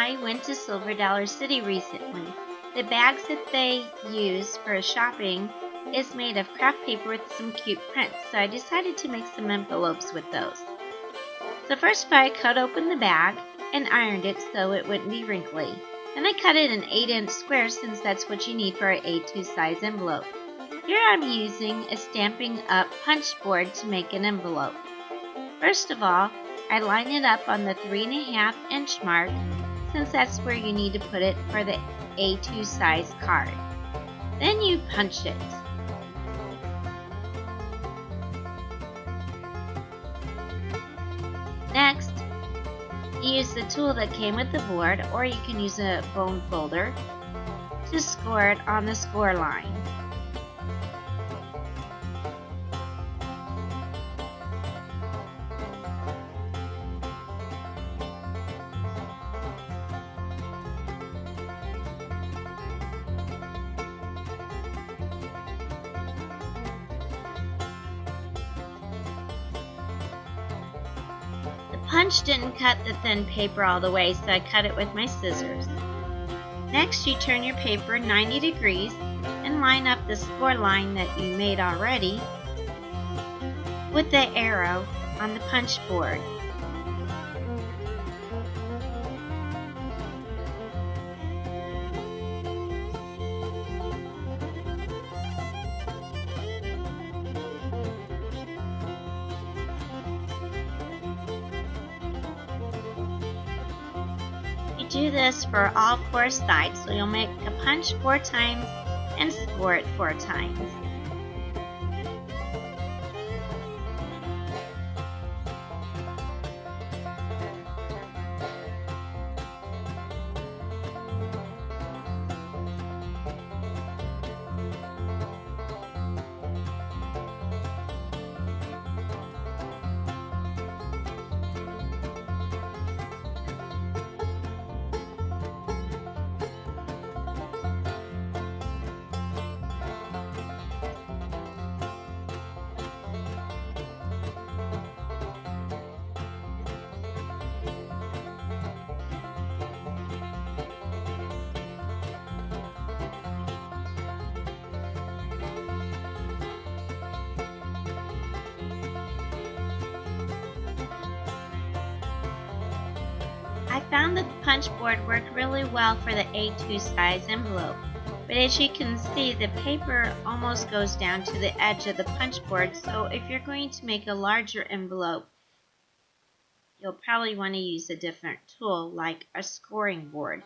I went to Silver Dollar City recently. The bags that they use for shopping is made of craft paper with some cute prints, so I decided to make some envelopes with those. So first I cut open the bag and ironed it so it wouldn't be wrinkly. Then I cut it in 8-inch squares since that's what you need for an A2 size envelope. Here I'm using a Stampin' Up punch board to make an envelope. First of all, I line it up on the 3.5-inch mark since that's where you need to put it for the A2 size card. Then you punch it. Next, you use the tool that came with the board, or you can use a bone folder to score it on the score line. The punch didn't cut the thin paper all the way, so I cut it with my scissors. Next, you turn your paper 90 degrees and line up the score line that you made already with the arrow on the punch board. Do this for all 4 sides, so you'll make a punch 4 times and score it 4 times. I found that the punch board worked really well for the A2 size envelope, but as you can see, the paper almost goes down to the edge of the punch board, so if you're going to make a larger envelope, you'll probably want to use a different tool like a scoring board.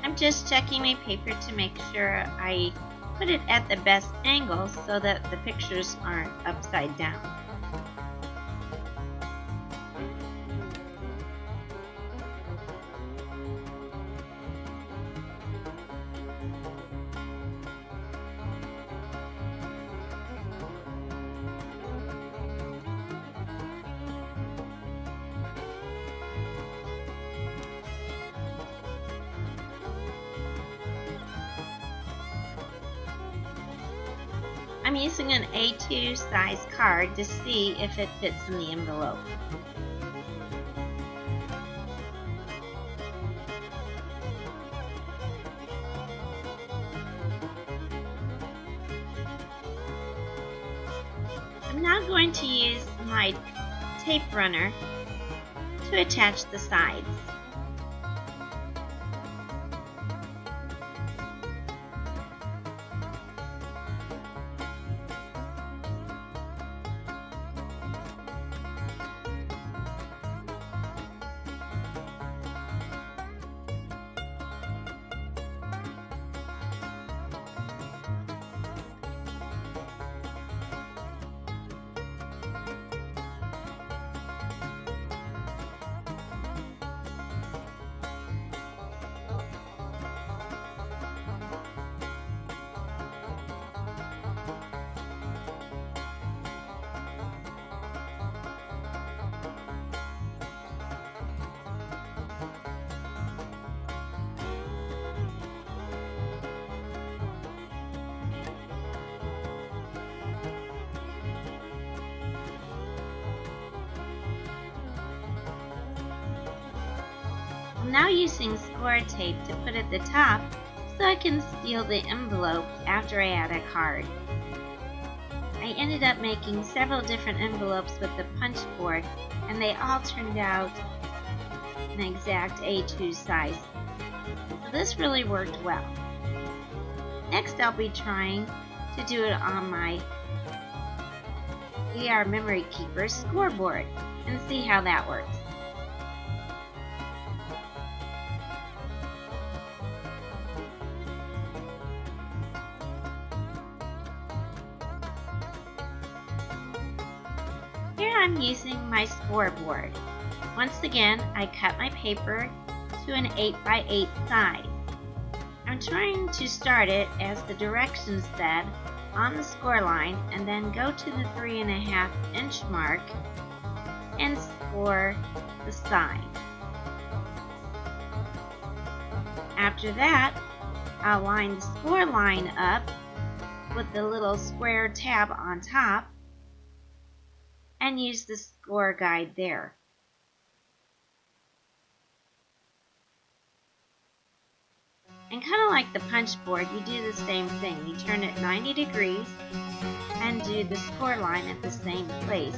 I'm just checking my paper to make sure I put it at the best angle so that the pictures aren't upside down. I'm using an A2 size card to see if it fits in the envelope. I'm now going to use my tape runner to attach the sides. now using score tape to put at the top so I can seal the envelope after I add a card. I ended up making several different envelopes with the punch board, and they all turned out an exact A2 size. So this really worked well. Next, I'll be trying to do it on my ER Memory Keeper scoreboard and see how that works. Here I'm using my scoreboard. Once again, I cut my paper to an 8x8 size. I'm trying to start it as the directions said on the score line and then go to the 3.5 inch mark and score the side. After that, I'll line the score line up with the little square tab on top and use the score guide there. And kind of like the punch board, you do the same thing. You turn it 90 degrees and do the score line at the same place.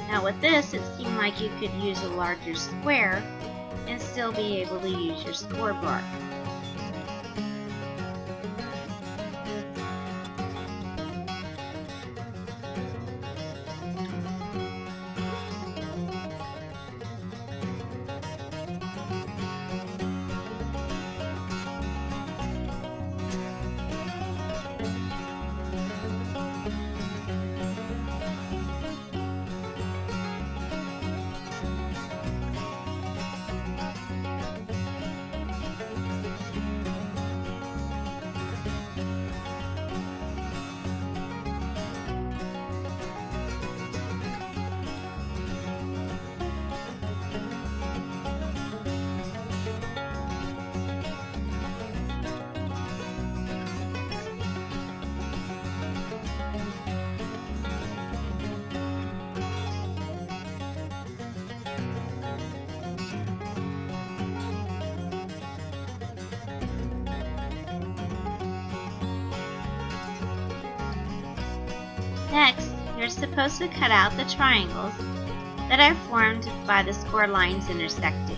Now with this, it seemed like you could use a larger square and still be able to use your scoreboard. Next, you're supposed to cut out the triangles that are formed by the score lines intersecting.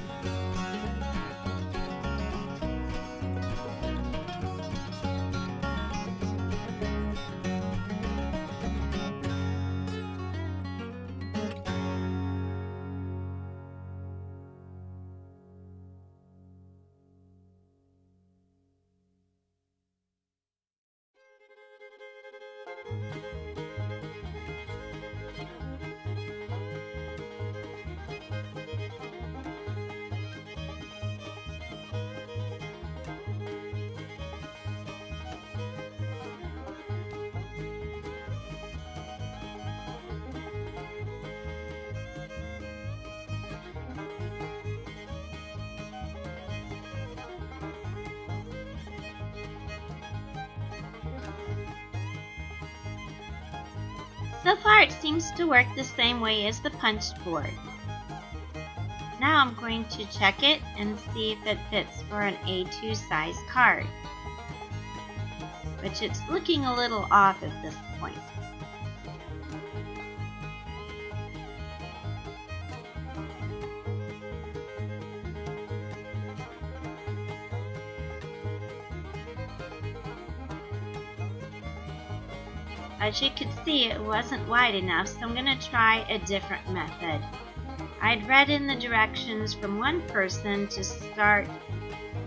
So far it seems to work the same way as the punch board. Now I'm going to check it and see if it fits for an A2 size card, which it's looking a little off at this point. As you can see, it wasn't wide enough, so I'm going to try a different method. I'd read in the directions from one person to start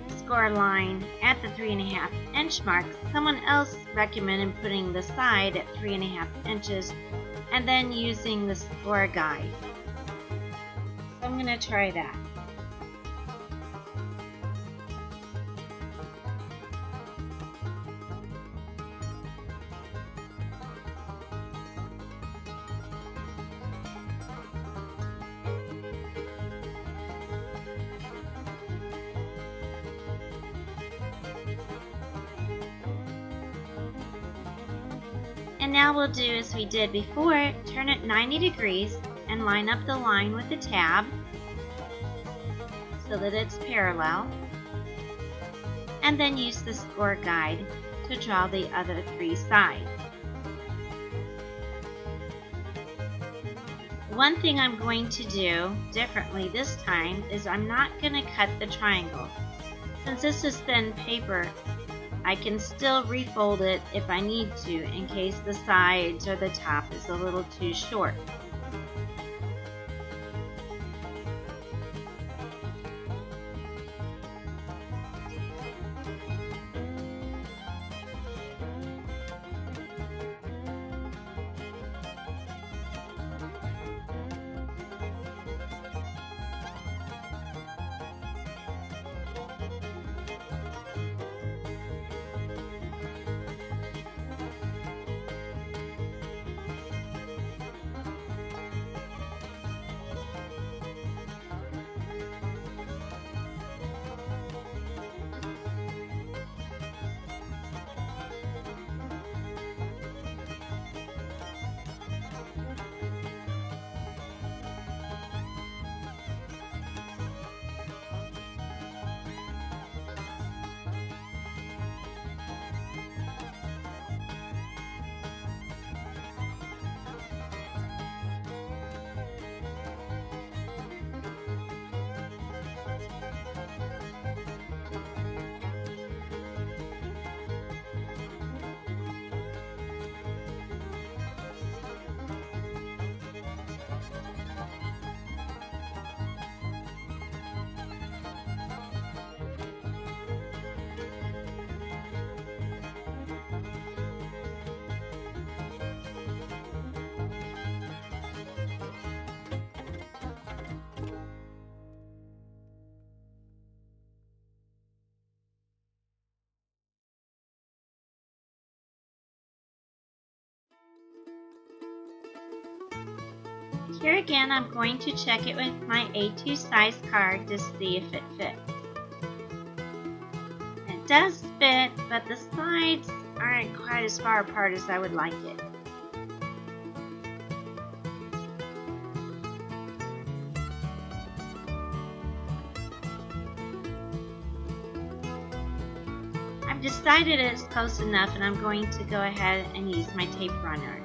the score line at the 3.5 inch mark. Someone else recommended putting the side at 3.5 inches and then using the score guide. So I'm going to try that. And And now we'll do as we did before, turn it 90 degrees and line up the line with the tab so that it's parallel. And then use the score guide to draw the other 3 sides. One thing I'm going to do differently this time is I'm not going to cut the triangle. Since this is thin paper, I can still refold it if I need to in case the sides or the top is a little too short. Here again, I'm going to check it with my A2 size card to see if it fits. It does fit, but the sides aren't quite as far apart as I would like it. I've decided it's close enough and I'm going to go ahead and use my tape runner.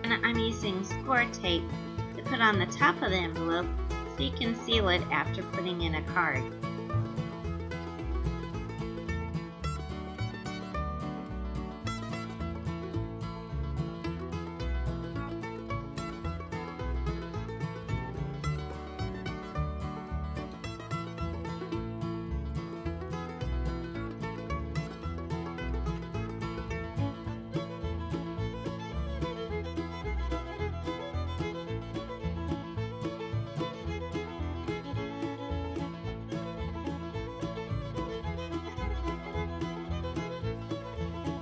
And I'm using score tape to put on the top of the envelope so you can seal it after putting in a card.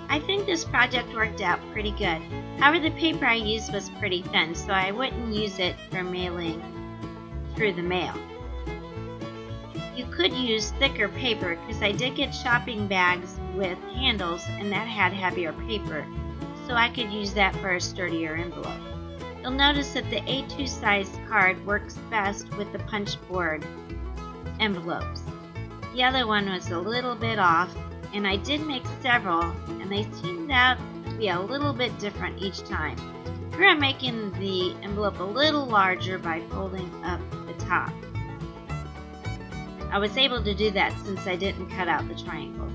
I think this project worked out pretty good. However, the paper I used was pretty thin, so I wouldn't use it for mailing through the mail. You could use thicker paper because I did get shopping bags with handles and that had heavier paper, so I could use that for a sturdier envelope. You'll notice that the A2 size card works best with the punch board envelopes. The other one was a little bit off, and I did make several, and they seemed out to be a little bit different each time. Here I'm making the envelope a little larger by folding up the top. I was able to do that since I didn't cut out the triangle.